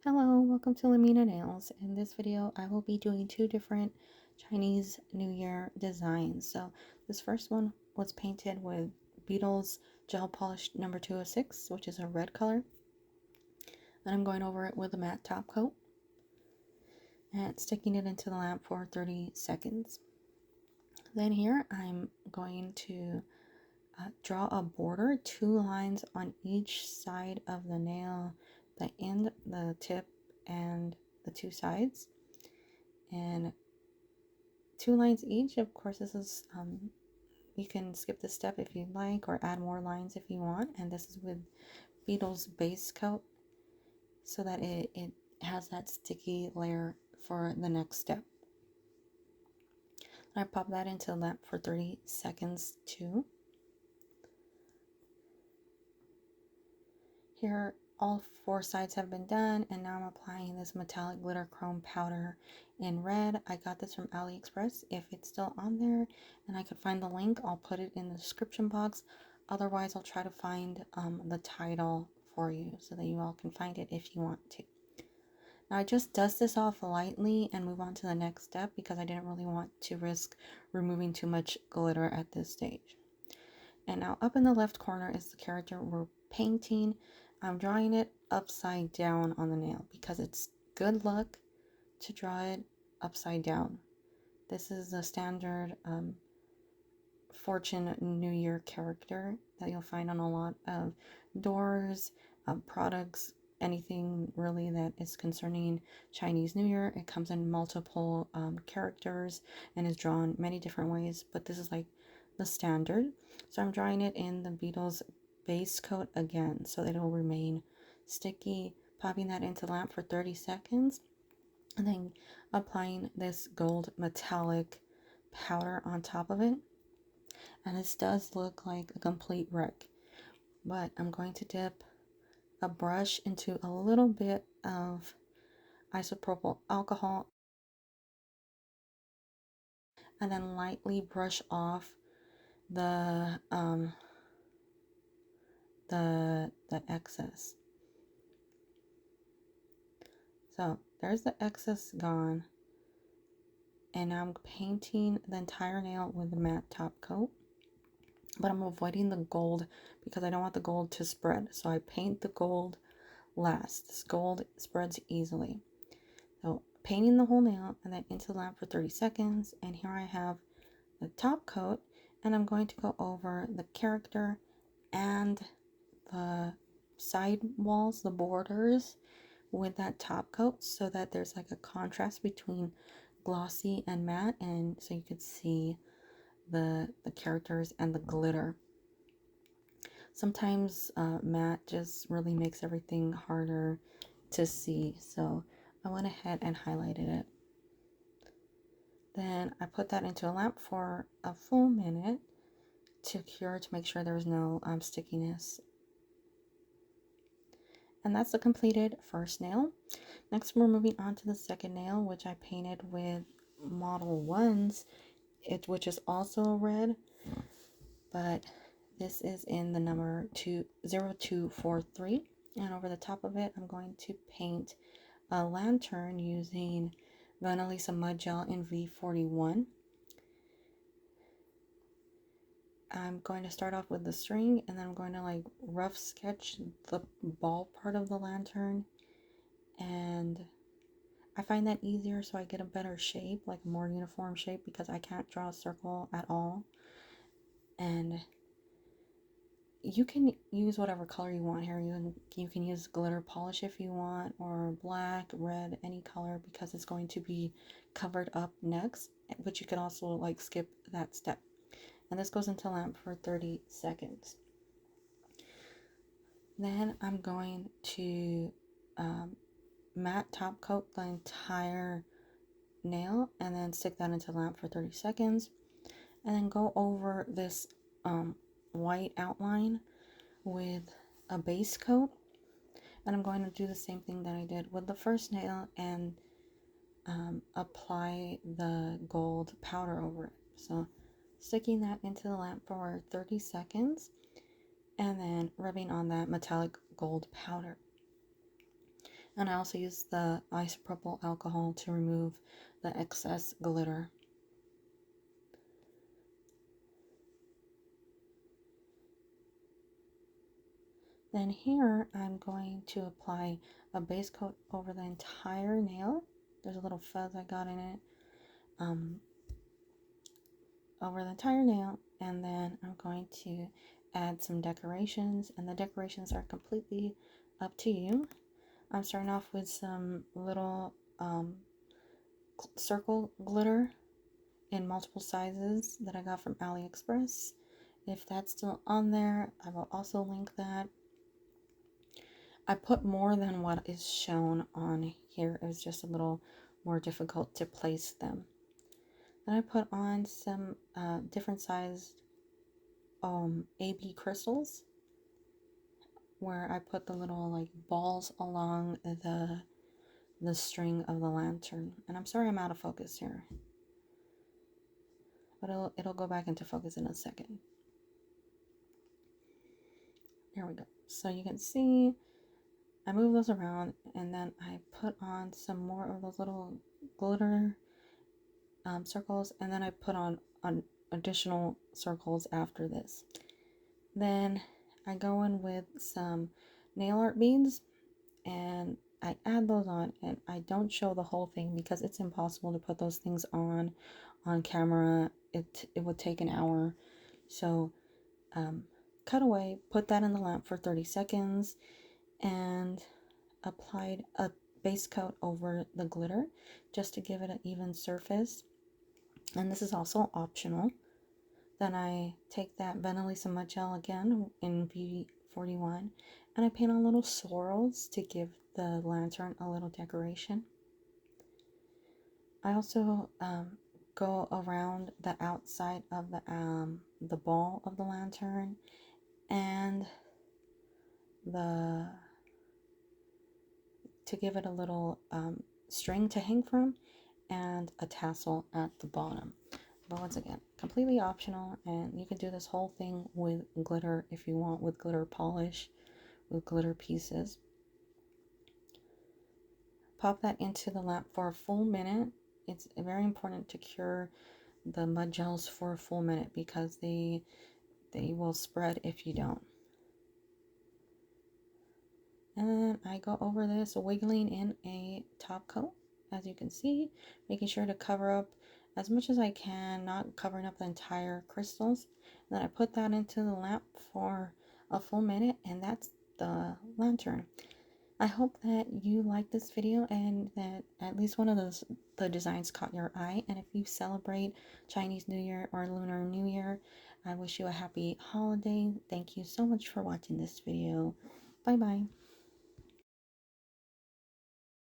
Hello, welcome to Lamina Nails. In this video, I will be doing two different Chinese New Year designs. So this first one was painted with Beetles Gel Polish number 206, which is a red color. Then I'm going over it with a matte top coat and sticking it into the lamp for 30 seconds. Then here I'm going to draw a border, 2 lines on each side of the nail, the end, the tip, and the 2 sides, and 2 lines each. Of course, this is you can skip this step if you'd like, or add more lines if you want. And this is with Beetles base coat, so that it has that sticky layer for the next step. I pop that into the lamp for 30 seconds too. Here, all 4 sides have been done, and now I'm applying this metallic glitter chrome powder in red. I got this from AliExpress. If it's still on there and I could find the link, I'll put it in the description box. Otherwise, I'll try to find the title for you so that you all can find it if you want to. Now I just dust this off lightly and move on to the next step because I didn't really want to risk removing too much glitter at this stage. And now up in the left corner is the character we're painting. I'm drawing it upside down on the nail because it's good luck to draw it upside down. This is a standard Fortune New Year character that you'll find on a lot of doors, products, anything really that is concerning Chinese New Year. It comes in multiple characters and is drawn many different ways, but this is like the standard. So I'm drawing it in the Beetles base coat again so that it will remain sticky, popping that into the lamp for 30 seconds, and then applying this gold metallic powder on top of it. And this does look like a complete wreck, but I'm going to dip a brush into a little bit of isopropyl alcohol and then lightly brush off the excess. So there's the excess gone, and now I'm painting the entire nail with the matte top coat, but I'm avoiding the gold because I don't want the gold to spread. So I paint the gold last. This gold spreads easily. So painting the whole nail and then into the lamp for 30 seconds. And here I have the top coat, and I'm going to go over the character and the side walls, the borders, with that top coat so that there's like a contrast between glossy and matte, and so you could see the characters and the glitter. Sometimes matte just really makes everything harder to see, so I went ahead and highlighted it. Then I put that into a lamp for a full minute to cure, to make sure there was no stickiness. And that's the completed first nail. Next, we're moving on to the second nail, which I painted with Model 1's, which is also red, but this is in the number 0243. And over the top of it, I'm going to paint a lantern using Vanillisa Mud Gel in V41. I'm going to start off with the string, and then I'm going to like rough sketch the ball part of the lantern, and I find that easier so I get a better shape, like a more uniform shape, because I can't draw a circle at all. And you can use whatever color you want here. You can use glitter polish if you want, or black, red, any color, because it's going to be covered up next, but you can also like skip that step. And this goes into lamp for 30 seconds. Then I'm going to matte top coat the entire nail and then stick that into lamp for 30 seconds, and then go over this white outline with a base coat. And I'm going to do the same thing that I did with the first nail and apply the gold powder over it. So sticking that into the lamp for 30 seconds and then rubbing on that metallic gold powder. And I also use the isopropyl alcohol to remove the excess glitter. Then here I'm going to apply a base coat over the entire nail. There's a little fuzz I got in it. Over the entire nail, and then I'm going to add some decorations, and the decorations are completely up to you. I'm starting off with some little circle glitter in multiple sizes that I got from AliExpress. If that's still on there, I will also link that. I put more than what is shown on here. It was just a little more difficult to place them. Then I put on some different sized AB crystals, where I put the little like balls along the string of the lantern. And I'm sorry I'm out of focus here, but it'll go back into focus in a second. There we go. So you can see I move those around, and then I put on some more of those little glitter circles, and then I put on additional circles after this. Then I go in with some nail art beads, and I add those on, and I don't show the whole thing because it's impossible to put those things on camera. It would take an hour. So cut away, put that in the lamp for 30 seconds, and applied a base coat over the glitter just to give it an even surface. And this is also optional. Then I take that Benelisa Mud Gel again in Beauty 41, and I paint on little swirls to give the lantern a little decoration. I also go around the outside of the ball of the lantern and to give it a little string to hang from and a tassel at the bottom. But once again, completely optional, and you can do this whole thing with glitter if you want, with glitter polish, with glitter pieces. Pop that into the lamp for a full minute. It's very important to cure the mud gels for a full minute because they will spread if you don't. And then I go over this wiggling in a top coat, as you can see, making sure to cover up as much as I can, not covering up the entire crystals. And then I put that into the lamp for a full minute, and that's the lantern. I hope that you liked this video and that at least one of the designs caught your eye. And if you celebrate Chinese New Year or Lunar New Year, I wish you a happy holiday. Thank you so much for watching this video. Bye bye.